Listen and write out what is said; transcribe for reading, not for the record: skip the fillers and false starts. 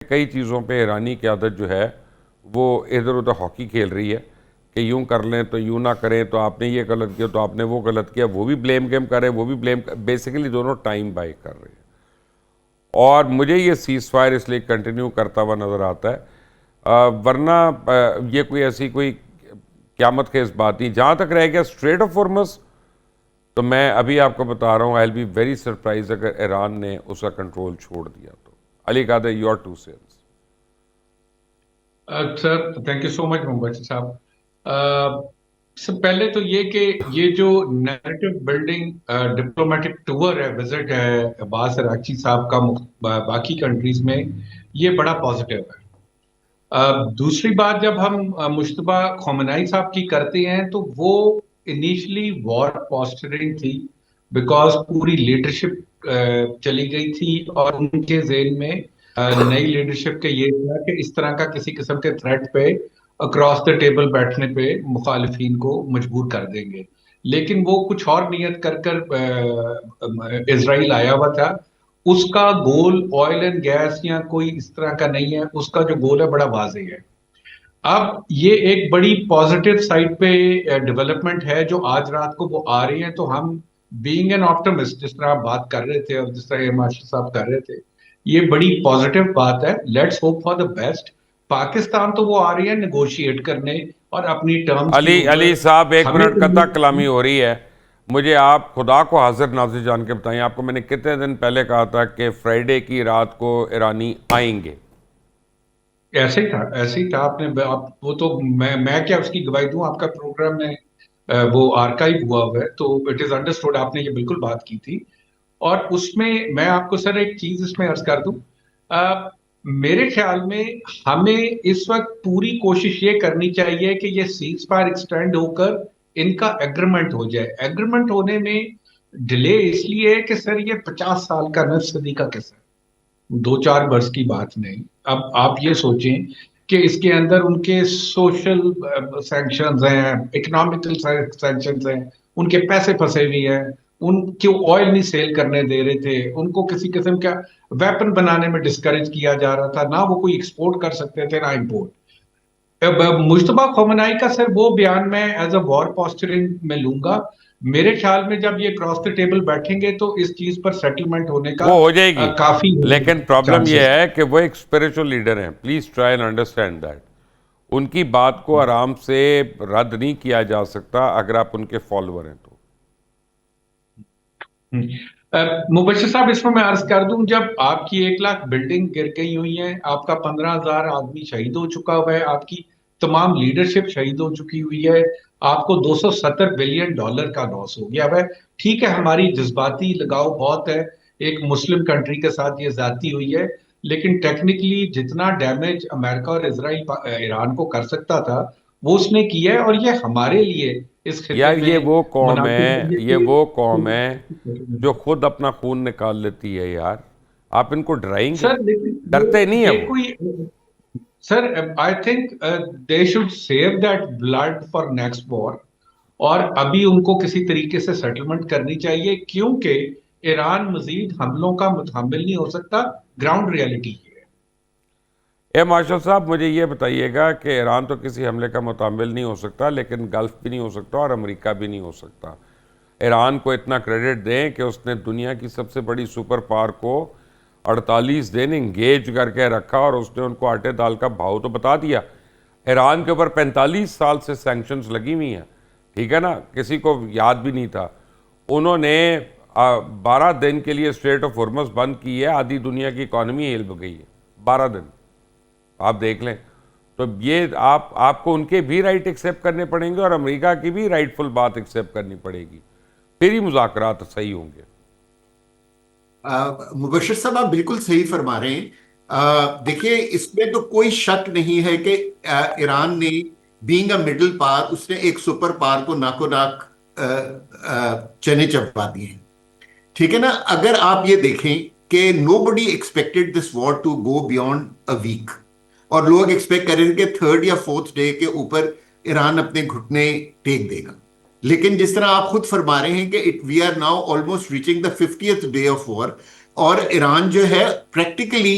کئی چیزوں پہ ایرانی قیادت جو ہے وہ ادھر ادھر ہاکی کھیل رہی ہے کہ یوں کر لیں تو یوں نہ کریں، تو آپ نے یہ غلط کیا تو آپ نے وہ غلط کیا، وہ بھی بلیم گیم کر رہے ہیں، وہ بھی بلیم، بیسیکلی دونوں ٹائم بائی کر رہے ہیں۔ اور مجھے یہ سیز فائر اس لیے کنٹینیو کرتا ہوا نظر آتا ہے، ورنہ یہ کوئی ایسی کوئی قیامت خیز بات نہیں۔ جہاں تک رہ گیا اسٹریٹ آف ہارمز، تو میں ابھی آپ کو بتا رہا ہوں I will be very surprise اگر ایران نے اس کا کنٹرول چھوڑ دیا تو۔ Ali Qadir, your two cents. Sir thank you so much member صاحب۔ سب پہلے تو یہ کہ یہ جو نیریٹو بلڈنگ ڈپلومیٹک ٹور ہے، وزٹ ہے عباس عراقچی صاحب کا باقی کنٹریز میں، یہ بڑا پازیٹیو ہے۔ دوسری بات جب ہم مشتبہ خامنہئی صاحب کی کرتے ہیں تو وہ انیشلی وار پوسچرنگ تھی، بیکاز پوری لیڈرشپ چلی گئی تھی اور ان کے ذہن میں نئی لیڈرشپ کا یہ تھا کہ اس طرح کا کسی قسم کے تھریٹ پہ اکراس دا ٹیبل بیٹھنے پہ مخالفین کو مجبور کر دیں گے، لیکن وہ کچھ اور نیت کر کر اسرائیل آیا ہوا تھا۔ اس کا گول آئل اینڈ گیس یا کوئی اس طرح کا نہیں ہے، اس کا جو گول ہے بڑا واضح ہے۔ اب یہ ایک بڑی پازیٹیو سائڈ پہ ڈیولپمنٹ ہے جو آج رات کو وہ آ رہی ہیں، تو ہم بینگ این آپٹمسٹ، جس طرح آپ بات کر رہے تھے اور جس طرح ماشر صاحب کر رہے تھے، یہ بڑی پازیٹیو بات ہے۔ Let's hope for the best. Pakistan تو وہ آ رہی ہے نیگوشیٹ کرنے اور اپنی ٹرمز کے علی اوپر۔ صاحب، ایک ہمیں منٹ قطع کلامی ہو رہی ہے، مجھے آپ خدا کو حاضر ناظر جان کے بتائیں، آپ کو میں نے کتنے دن پہلے کہا تھا کہ فرائیڈے کی رات کو ایرانی آئیں گے؟ ایسے ہی تھا، ایسے ہی تھا۔ آپ نے وہ تو میں کیا اس کی گواہی دوں، آپ کا پروگرام میں وہ آرکائیو ہوا ہوا ہے، تو اٹ از انڈرسٹوڈ، آپ نے یہ بالکل بات کی تھی۔ اور اس میں آپ کو سر ایک چیز اس میں عرض کر دوں، میرے خیال میں ہمیں اس وقت پوری کوشش یہ کرنی چاہیے کہ یہ سیز فائر ایکسٹینڈ ہو کر ان کا ایگریمنٹ ہو جائے۔ ایگریمنٹ ہونے میں ڈیلے اس لیے ہے کہ سر یہ 50 سال کا، نصف صدی کا قصہ ہے، 2-4 برس کی بات نہیں۔ اب آپ یہ سوچیں کہ اس کے اندر ان کے سوشل سینکشنز ہیں، اکنامیکل سینکشنز ہیں، ان کے پیسے پھنسے ہوئے ہیں، ان کو آئل نہیں سیل کرنے دے رہے تھے، ان کو کسی قسم کا ویپن بنانے میں ڈسکریج کیا جا رہا تھا، نہ وہ کوئی ایکسپورٹ کر سکتے تھے نہ امپورٹ۔ مشتبہ خامنہئی کا سر وہ بیان میں ایز اے وار پوسچرنگ میں لوں گا۔ میرے خیال میں جب یہ کراس دا ٹیبل بیٹھیں گے تو اس چیز پر سیٹلمنٹ ہونے کا وہ ہو جائے گی، کافی لیکن پرابلم یہ چانسز ہے کہ وہ ایک اسپریچول لیڈر ہیں، please try and understand that. ان کی بات کو آرام سے رد نہیں کیا جا سکتا اگر آپ ان کے فالوور ہیں تو۔ مبشر صاحب اس میں عرض کر دوں، جب آپ کی 1 لاکھ بلڈنگ گر گئی ہوئی ہیں، آپ کا 15,000 آدمی شہید ہو چکا ہوا ہے، آپ کی تمام لیڈرشپ شہید ہو چکی ہوئی ہے، آپ کو $270 بلین کا لاس ہو گیا ہے۔ ٹھیک ہے ہماری جذباتی لگاؤ بہت ہے، ایک مسلم کنٹری کے ساتھ یہ زیادتی ہوئی ہے، لیکن ٹیکنیکلی جتنا ڈیمیج امریکہ اور اسرائیل ایران کو کر سکتا تھا وہ اس نے کیا ہے، اور یہ ہمارے لیے اس خطے یار میں مناسب یہ ہے وہ قوم ہے کہ جو خود اپنا خون نکال لیتی ہے یار، آپ ان کو ڈرائیں گے؟ سر لیکن ڈرتے نہیں ہیں یہ وہ۔ کوئی sir I think they should save that blood for next war, اور ابھی ان کو کسی طریقے سے سیٹلمنٹ کرنی چاہیے، کیونکہ ایران مزید حملوں کا متحمل نہیں ہو سکتا، گراؤنڈ ریالٹی یہ ہے۔ اے مارشل صاحب، مجھے یہ بتائیے گا کہ ایران تو کسی حملے کا متحمل نہیں ہو سکتا، لیکن گلف بھی نہیں ہو سکتا اور امریکہ بھی نہیں ہو سکتا۔ ایران کو اتنا کریڈٹ دیں کہ اس نے دنیا کی سب سے بڑی سپر پاور کو 48 دن انگیج کر کے رکھا اور اس نے ان کو آٹے دال کا بھاؤ تو بتا دیا۔ ایران کے اوپر 45 سال سے سینکشنز لگی ہوئی ہیں، ٹھیک ہے نا، کسی کو یاد بھی نہیں تھا۔ انہوں نے 12 دن کے لیے اسٹریٹ آف ہارمز بند کی ہے، آدھی دنیا کی اکانومی ہل گئی ہے 12 دن، آپ دیکھ لیں۔ تو یہ آپ کو ان کے بھی رائٹ ایکسیپٹ کرنے پڑیں گے اور امریکہ کی بھی رائٹ فل بات ایکسیپٹ کرنی پڑے گی، پھر ہی مذاکرات صحیح ہوں گے۔ مبشر صاحب آپ بالکل صحیح فرما رہے ہیں۔ دیکھیے اس میں تو کوئی شک نہیں ہے کہ ایران نے بینگ اے مڈل پاور، اس نے ایک سپر پاور کو ناکو ناک چنے چبا دیے ہیں، ٹھیک ہے نا۔ اگر آپ یہ دیکھیں کہ nobody expected this war to go beyond a week, اور لوگ ایکسپیکٹ کر رہے تھے کہ 3rd یا 4th ڈے کے اوپر ایران اپنے گھٹنے ٹیک دے گا، لیکن جس طرح آپ خود فرما رہے ہیں کہ we are now almost reaching the 50th day of war, اور ایران جو ہے پریکٹیکلی